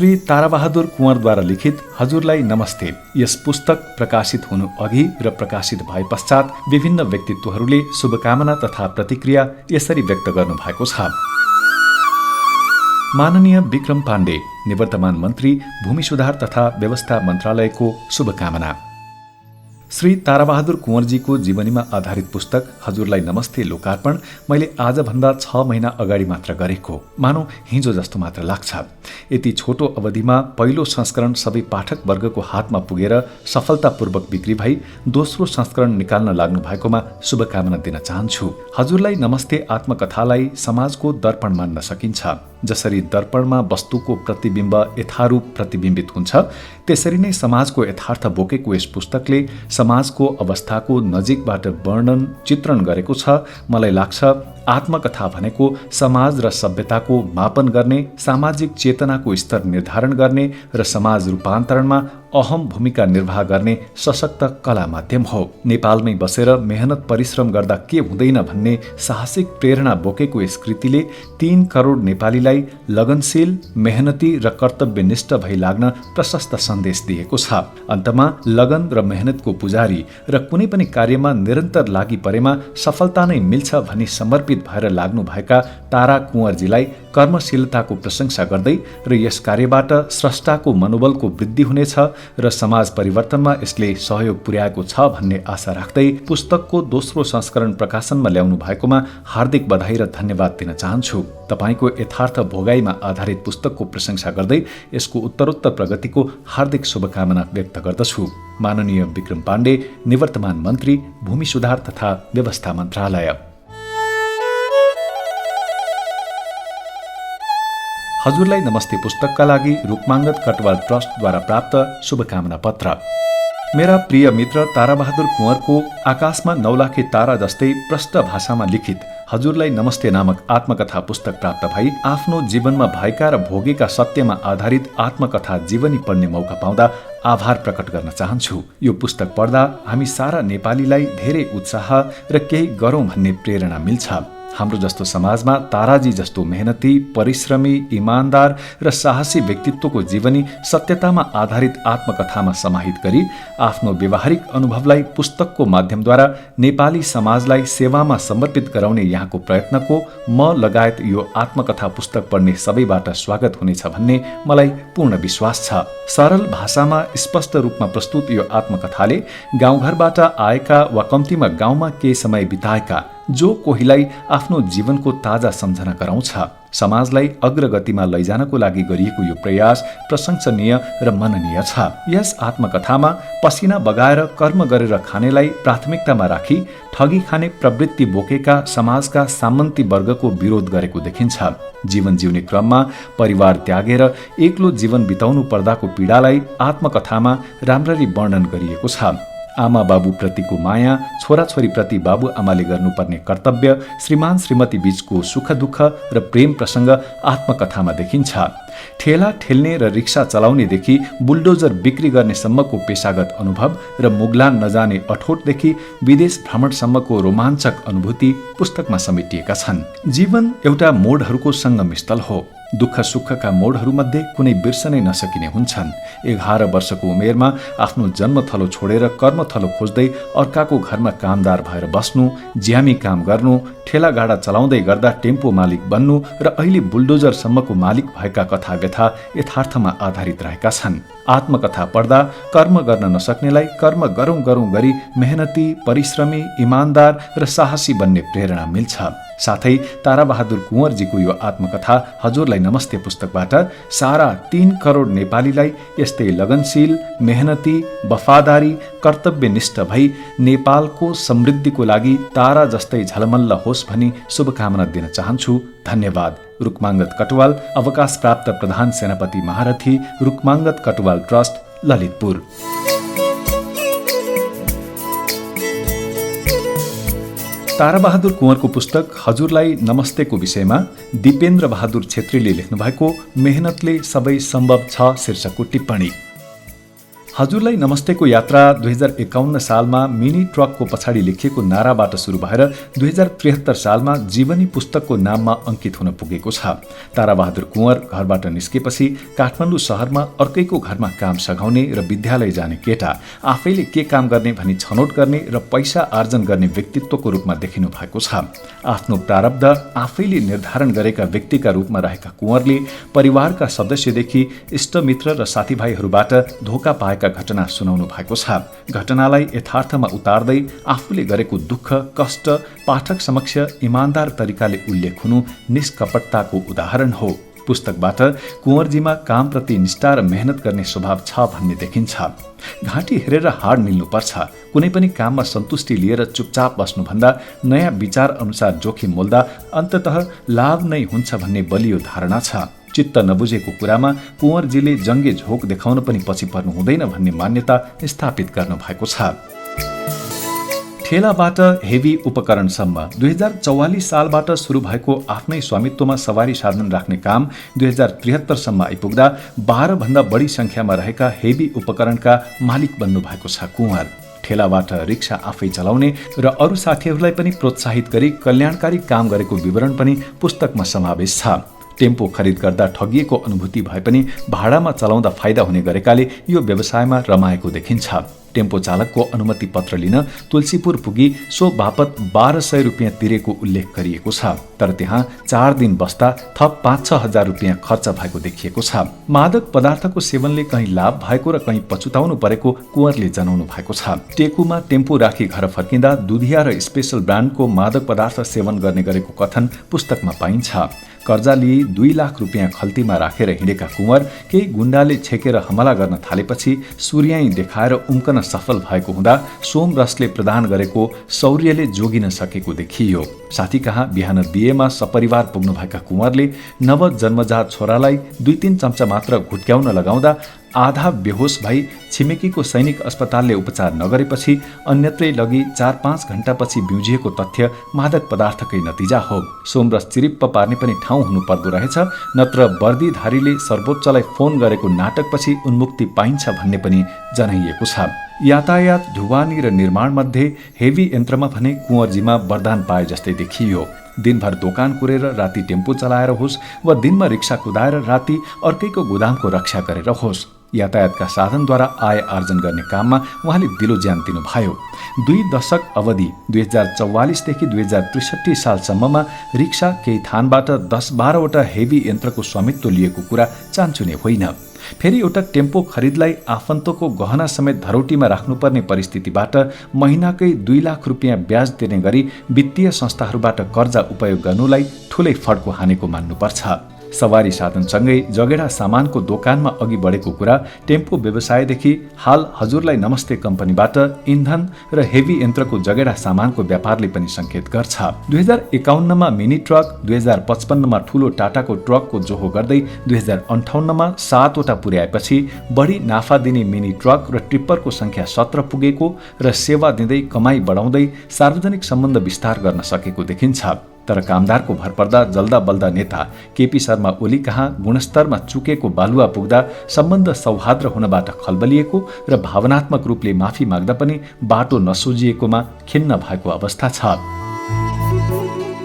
श्री ताराबहादुर कुँवरद्वारा लिखित हजुरलाई नमस्ते। यस पुस्तक प्रकाशित हुनु अघि र प्रकाशित भए पश्चात विभिन्न व्यक्तित्वहरूले शुभकामना तथा प्रतिक्रिया यसरी व्यक्त गर्नुभएको छ। माननीय विक्रम पाण्डे, निवर्तमान मन्त्री, भूमि सुधार तथा व्यवस्था मन्त्रालयको शुभकामना। श्री ताराबहादुर कुँवरजीको जीवनीमा आधारित पुस्तक हजुरलाई नमस्ते लोकार्पण मैले आजभन्दा 6 महिना अगाडि मात्र गरेको, मानौ हिजो जस्तो मात्र लाग्छ। यति छोटो अवधिमा पहिलो संस्करण सबै पाठक वर्गको हातमा पुगेर सफलतापूर्वक बिक्री भई दोस्रो संस्करण निकाल्न लाग्नु भएकोमा शुभकामना दिन चाहन्छु। हजुरलाई नमस्ते आत्मकथालाई समाजको दर्पण मान्न सकिन्छ। जसरी दर्पणमा वस्तुको प्रतिबिम्ब यथारूप प्रतिबिम्बित हुन्छ, त्यसरी नै समाजको यथार्थ बोकेको यस पुस्तकले समाजको अवस्थाको नजिकबाट वर्णन चित्रण गरेको छ। मलाई लाग्छ आत्मकथा भनेको समाज र सभ्यताको मापन गर्ने, सामाजिक चेतनाको स्तर निर्धारण गर्ने र समाज रूपान्तरणमा अहम भूमिका निर्वाह गर्ने सशक्त कला माध्यम हो। नेपालमै बसेर मेहनत परिश्रम गर्दा के हुँदैन भन्ने साहसिक प्रेरणा बोकेको यस कृतिले 3 करोड नेपालीलाई लगनशील, मेहनती र कर्तव्यनिष्ठ भई लाग्न प्रशस्त सन्देश दिएको छ। अन्तमा लगन र मेहनतको पुजारी र कुनै पनि कार्यमा निरन्तर लागि परेमा सफलता नै मिल्छ भनी समर्पित भएर लाग्नुभएका तारा कुँवरजीलाई कर्मशीलताको प्रशंसा गर्दै र यस कार्यबाट स्रष्टाको मनोबलको वृद्धि हुनेछ र समाज परिवर्तनमा यसले सहयोग पुर्याएको छ भन्ने आशा राख्दै पुस्तकको दोस्रो संस्करण प्रकाशनमा ल्याउनु भएकोमा हार्दिक बधाई र धन्यवाद दिन चाहन्छु। तपाईको यथार्थ भोगाईमा आधारित पुस्तकको प्रशंसा गर्दै यसको उत्तरोत्तर प्रगतिको हार्दिक शुभकामना व्यक्त गर्दछु। माननीय विक्रम पाण्डे, निवर्तमान मन्त्री, भूमि सुधार तथा व्यवस्था मन्त्रालय। हजुरलाई नमस्ते पुस्तकका लागि रुकमाङ्गत कटवाल ट्रस्टद्वारा प्राप्त शुभकामना पत्र। मेरा प्रिय मित्र ताराबहादुर कुँवरको आकाशमा नौलाखे तारा जस्तै प्रष्ट भाषामा लिखित हजुरलाई नमस्ते नामक आत्मकथा पुस्तक प्राप्त भई आफ्नो जीवनमा भएका र भोगेका सत्यमा आधारित आत्मकथा जीवनी पढ्ने मौका पाउँदा आभार प्रकट गर्न चाहन्छु। यो पुस्तक पढ्दा हामी सारा नेपालीलाई धेरै उत्साह र केही गरौँ भन्ने प्रेरणा मिल्छ। हाम्रो जस्तो समाजमा ताराजी जस्तो मेहनती, परिश्रमी, इमानदार र साहसी व्यक्तित्वको जीवनी सत्यतामा आधारित आत्मकथामा समाहित गरी आफ्नो व्यवहारिक अनुभवलाई पुस्तकको माध्यमद्वारा नेपाली समाजलाई सेवामा समर्पित गराउने यहाँको प्रयत्नको म लगायत यो आत्मकथा पुस्तक पढ्ने सबैबाट स्वागत हुनेछ भन्ने मलाई पूर्ण विश्वास छ। सरल भाषामा स्पष्ट रूपमा प्रस्तुत यो आत्मकथाले गाउँघरबाट आएका वा कम्तीमा गाउँमा केही समय बिताएका जो कोहीलाई आफ्नो जीवनको ताजा सम्झना गराउँछ। समाजलाई अग्रगतिमा लैजानको लागि गरिएको यो प्रयास प्रशंसनीय र मननीय छ। यस आत्मकथामा पसिना बगाएर कर्म गरेर खानेलाई प्राथमिकतामा राखी ठगी खाने प्रवृत्ति बोकेका समाजका सामन्ती वर्गको विरोध गरेको देखिन्छ। जीवन जिउने क्रममा परिवार त्यागेर एक्लो जीवन बिताउनु पर्दाको पीडालाई आत्मकथामा राम्ररी वर्णन गरिएको छ। आमा बाबु प्रतिको माया, छोराछोरी प्रति बाबु आमाले गर्नुपर्ने कर्तव्य, श्रीमान श्रीमती बीचको सुख दुःख र प्रेम प्रसङ्ग आत्मकथामा देखिन्छ। ठेला ठेल्ने र रिक्सा चलाउनेदेखि बुलडोजर बिक्री गर्नेसम्मको पेशागत अनुभव र मुगलान नजाने अठोटदेखि विदेश भ्रमणसम्मको रोमाञ्चक अनुभूति पुस्तकमा समेटिएका छन्। जीवन एउटा मोडहरूको सङ्गम स्थल हो। दुःख सुखका मोडहरूमध्ये कुनै बिर्सनै नसकिने हुन्छन्। 11 वर्षको उमेरमा आफ्नो जन्मथलो छोडेर कर्मथलो खोज्दै अर्काको घरमा कामदार भएर बस्नु, ज्यामी काम गर्नु, ठेलागाडा चलाउँदै गर्दा टेम्पो मालिक बन्नु र अहिले बुलडोजरसम्मको मालिक भएका कथा व्यथा यथार्थमा आधारित रहेका छन्। आत्मकथा पढ्दा कर्म गर्न नसक्नेलाई कर्म गरौँ गरौँ गरी मेहनती, परिश्रमी, इमानदार र साहसी बन्ने प्रेरणा मिल्छ। साथै ताराबहादुर कुँवरजीको यो आत्मकथा हजुरलाई नमस्ते पुस्तकबाट सारा 3 करोड नेपालीलाई यस्तै लगनशील, मेहनती, वफादारी, कर्तव्यनिष्ठ भई नेपालको समृद्धिको लागि तारा जस्तै झलमल्ल होस् भनी शुभकामना दिन चाहन्छु। धन्यवाद। रुकमाङ्गत कटवाल, अवकाश प्राप्त प्रधान सेनापति महारथी, रुकमाङ्गत कटवाल ट्रस्ट, ललितपुर। ताराबहादुर कुँवरको पुस्तक हजुरलाई नमस्तेको विषयमा दिपेन्द्र बहादुर छेत्रीले लेख्नुभएको मेहनतले सबै सम्भव छ शीर्षकको टिप्पणी। हजुरलाई नमस्तेको यात्रा 2051 सालमा मिनी ट्रकको पछाडि लेखिएको नाराबाट सुरु भएर 2073 सालमा जीवनी पुस्तकको नाममा अंकित हुन पुगेको छ। ताराबहादुर कुँवर घरबाट निस्केपछि काठमाडौँ शहरमा अर्कैको घरमा काम सघाउने र विद्यालय जाने केटा, आफैले के काम गर्ने भनी छनौट गर्ने र पैसा आर्जन गर्ने व्यक्तित्वको रूपमा देखिनु भएको छ। आफ्नो प्रारब्ध आफैले निर्धारण गरेका व्यक्तिका रूपमा रहेका कुँवरले परिवारका सदस्यदेखि इष्टमित्र र साथीभाइहरूबाट धोका पाएका घटना सुनाउनु भएको छ। घटनालाई यथार्थमा उतार्दै आफूले गरेको दुःख कष्ट पाठक समक्ष इमानदार तरिकाले उल्लेख हुनु निष्कपटताको उदाहरण हो। पुस्तकबाट कुँवरजीमा कामप्रति निष्ठा र मेहनत गर्ने स्वभाव छ भन्ने देखिन्छ। घाँटी हेरेर हाड निल्नुपर्छ, कुनै पनि काममा सन्तुष्टि लिएर चुपचाप बस्नुभन्दा नयाँ विचार अनुसार जोखिम मोल्दा अन्ततः लाभ नै हुन्छ भन्ने बलियो धारणा छ। चित्त नबुझेको कुरामा कुँवरजीले जङ्गे झोक देखाउन पनि पछि पर्नु हुँदैन भन्ने मान्यता स्थापित गर्नु भएको छ। ठेलाबाट हेभी उपकरणसम्म 2044 सालबाट सुरु भएको आफ्नै स्वामित्वमा सवारी साधन राख्ने काम 2073 सम्म आइपुग्दा 12 भन्दा बढी संख्यामा रहेका हेभी उपकरणका मालिक बन्नु भएको छ कुँवर। ठेलाबाट रिक्सा आफै चलाउने र अरू साथीहरूलाई पनि प्रोत्साहित गरी कल्याणकारी काम गरेको विवरण पनि पुस्तकमा समावेश छ। टेम्पो खरिद गर्दा ठगिएको अनुभूति भए पनि भाडामा चलाउँदा फाइदा हुने गरेकाले यो व्यवसायमा रमाएको देखिन्छ। टेम्पो चालकको अनुमति पत्र लिन तुलसीपुर पुगी सो बापत 1200 रुपियाँ तिरेको उल्लेख गरिएको छ। तर त्यहाँ 4 दिन बस्दा थप 5-6 हजार रुपियाँ खर्च भएको देखिएको छ। मादक पदार्थको सेवनले कहीँ लाभ भएको र कहीँ पछुताउनु परेको कुँवरले जनाउनु भएको छ। टेकुमा टेम्पो राखी घर फर्किँदा दुधिया र स्पेशल ब्रान्डको मादक पदार्थ सेवन गर्ने गरेको कथन पुस्तकमा पाइन्छ। कर्जा लिई 2 लाख रुपियाँ खल्तीमा राखेर हिँडेका कुँवर केही गुण्डाले छेकेर हमला गर्न थालेपछि सूर्याई देखाएर उम्कन सफल भएको हुँदा सोमरसले प्रदान गरेको शौर्यले जोगिन सकेको देखियो। साथी कहाँ बिहान बिहेमा सपरिवार पुग्नुभएका कुँवरले नव जन्मजात छोरालाई 2-3 चम्चा मात्र घुट्क्याउन लगाउँदा आधा बेहोस भई छिमेकीको सैनिक अस्पतालले उपचार नगरेपछि अन्यत्रै लगी 4-5 घण्टापछि बिउजिएको तथ्य मादक पदार्थकै नतिजा हो। सोमरस चिरिप्प पार्ने पनि ठाउँ हुनु पर्दो रहेछ, नत्र वर्दीधारीले सर्वोच्चलाई फोन गरेको नाटकपछि उन्मुक्ति पाइन्छ भन्ने पनि जनाइएको छ। यातायात, ढुवानी र निर्माण मध्ये हेभी यन्त्रमा भने कुँवरजीमा वरदान पाए जस्तै देखियो। दिनभर दोकान कुरेर राति टेम्पो चलाएर होस् वा दिनमा रिक्सा कुदाएर राति अर्कैको गोदामको रक्षा गरेर होस्, यातायातका साधनद्वारा आय आर्जन गर्ने काममा उहाँले दिलो ज्यान दिनुभयो। 2 दशक अवधि 2044 देखि 2063 सालसम्ममा रिक्सा केही थानबाट 10-12 वटा हेभी यन्त्रको स्वामित्व लिएको कुरा चान्चुने होइन। फेरि एउटा टेम्पो खरिदलाई आफन्तको गहना समेत धरौटीमा राख्नुपर्ने परिस्थितिबाट महिनाकै 2 लाख रुपियाँ ब्याज तिर्ने गरी वित्तीय संस्थाहरूबाट कर्जा उपयोग गर्नुलाई ठूलै फड्को हानेको मान्नुपर्छ। सवारी साधनसँगै जगेडा सामानको दोकानमा अघि बढेको कुरा टेम्पो व्यवसायदेखि हाल हजुरलाई नमस्ते कम्पनीबाट इन्धन र हेभी यन्त्रको जगेडा सामानको व्यापारले पनि संकेत गर्छ। 2051 मा मिनी ट्रक, 2055 मा ठूलो टाटाको ट्रकको जोहो गर्दै 2058 मा 7 वटा पुर्याएपछि बढी नाफा दिने मिनी ट्रक र ट्रिप्परको संख्या 17 पुगेको र सेवा दिँदै कमाई बढाउँदै सार्वजनिक सम्बन्ध विस्तार गर्न सकेको देखिन्छ। तर कामदारको भर पर्दा जल्दा बल्दा नेता केपी शर्मा ओली कहाँ गुणस्तरमा चुकेको बालुवा पुग्दा सम्बन्ध सौहार्द हुनबाट खलबलिएको र भावनात्मक रूपले माफी माग्दा पनि बाटो नसुझिएकोमा खिन्न भएको अवस्था छ।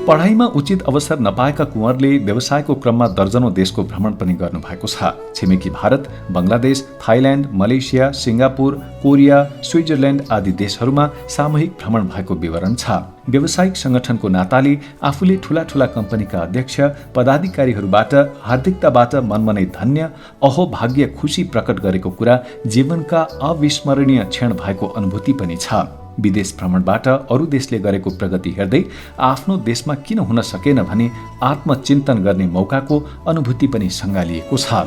पढाइमा उचित अवसर नपाएका कुँवरले व्यवसायको क्रममा दर्जनौं देशको भ्रमण पनि गर्नुभएको छ। छिमेकी Bharat, Bangladesh, Thailand, Malaysia, Singapore, Korea, Switzerland आदि देशहरूमा सामूहिक भ्रमण भएको विवरण छ। व्यावसायिक संगठनको नाताले आफूले ठूला ठूला कम्पनीका अध्यक्ष पदाधिकारीहरूबाट हार्दिकताबाट मनमनै धन्य, अहो भाग्य, खुशी प्रकट गरेको कुरा जीवनका अविस्मरणीय क्षण भएको अनुभूति पनि छ। विदेश भ्रमणबाट अरू देशले गरेको प्रगति हेर्दै आफ्नो देशमा किन हुन सकेन भनी आत्मचिन्तन गर्ने मौकाको अनुभूति पनि सँगालिएको छ।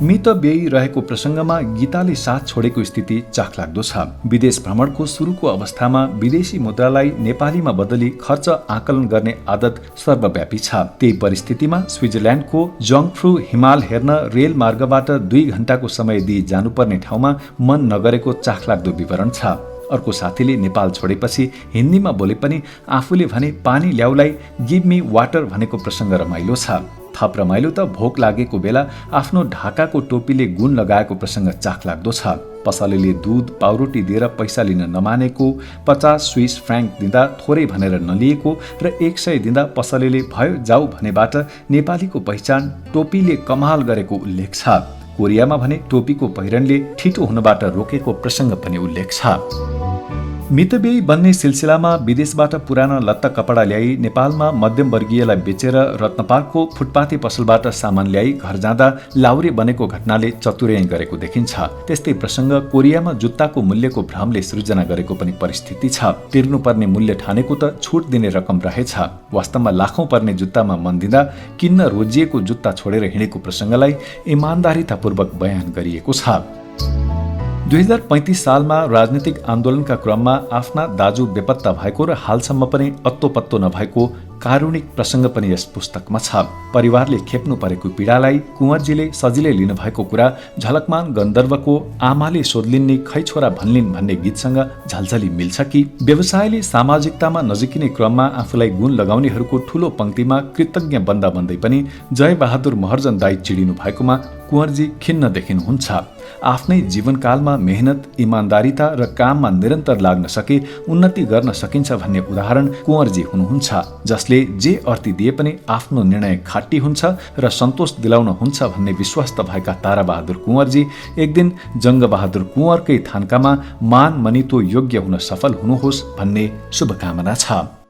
मितव्ययी रहेको प्रसङ्गमा गीताले साथ छोडेको स्थिति चाखलाग्दो छ। विदेश भ्रमणको सुरुको अवस्थामा विदेशी मुद्रालाई नेपालीमा बदली खर्च आकलन गर्ने आदत सर्वव्यापी छ। त्यही परिस्थितिमा स्विजरल्याण्डको जङ्फ्रू हिमाल हेर्न रेल मार्गबाट 2 घण्टाको समय दिई जानुपर्ने ठाउँमा मन नगरेको चाखलाग्दो विवरण छ। अर्को साथीले नेपाल छोडेपछि हिन्दीमा बोले पनि आफूले भने पानी ल्याउलाई गिभ मी वाटर भनेको प्रसङ्ग रमाइलो छ। थप रमाइलो त भोक लागेको बेला आफ्नो ढाकाको टोपीले गुण लगाएको प्रसङ्ग चाखलाग्दो छ। पसलेले दूध पाउरोटी दिएर पैसा लिन नमानेको, 50 स्विस फ्र्याङ्क दिँदा थोरै भनेर नलिएको र 100 दिँदा पसलेले भयो जाऊ भनेबाट नेपालीको पहिचान टोपीले कमाल गरेको उल्लेख छ। कोरियामा भने टोपीको पहिरनले ठिटो हुनबाट रोकेको प्रसङ्ग पनि उल्लेख छ। मितव्ययी बन्ने सिलसिलामा विदेशबाट पुराना लत्ता कपडा ल्याई नेपालमा मध्यमवर्गीयलाई बेचेर रत्नपार्कको फुटपाती पसलबाट सामान ल्याई घर जाँदा लाउरे बनेको घटनाले चतुर्याइ गरेको देखिन्छ। त्यस्तै प्रसङ्ग कोरियामा जुत्ताको मूल्यको भ्रमले सृजना गरेको पनि परिस्थिति छ। तिर्नुपर्ने मूल्य ठानेको त छुट दिने रकम रहेछ, वास्तवमा लाखौं पर्ने जुत्तामा मन दिँदा किन्न रोजिएको जुत्ता छोडेर हिँडेको प्रसङ्गलाई इमान्दारितापूर्वक बयान गरिएको छ। 2035 सालमा राजनीतिक आन्दोलनका क्रममा आफ्ना दाजु बेपत्ता भएको र हालसम्म पनि अत्तोपत्तो नभएको कारुणिक प्रसङ्ग पनि यस पुस्तकमा छ। परिवारले खेप्नु परेको पीडालाई कुँवरजीले सजिलै लिनुभएको कुरा झलकमान गन्धर्वको आमाले सोध्लिन् खै छोरा भन्लिन् भन्ने गीतसँग झलझली मिल्छ कि व्यवसायले सामाजिकतामा नजिकिने क्रममा आफूलाई गुण लगाउनेहरूको ठूलो पंक्तिमा कृतज्ञ बन्दा बन्दै पनि जयबहादुर महर्जन दाई चिडिनु भएकोमा कुँवरजी खिन्न देखिनुहुन्छ। आफ्नै जीवनकालमा मेहनत, इमान्दारिता र काममा निरन्तर लाग्न सके उन्नति गर्न सकिन्छ भन्ने उदाहरण कुँवरजी हुनुहुन्छ, जसले जे अर्थी दिए पनि आफ्नो निर्णय खाटी हुन्छ र सन्तोष दिलाउन हुन्छ भन्ने विश्वस्त भएका ताराबहादुर कुँवरजी एक दिन जङ्गबहादुर कुँवरकै थान्कामा मान मनितो योग्य हुन सफल हुनुहोस् भन्ने शुभकामना छ।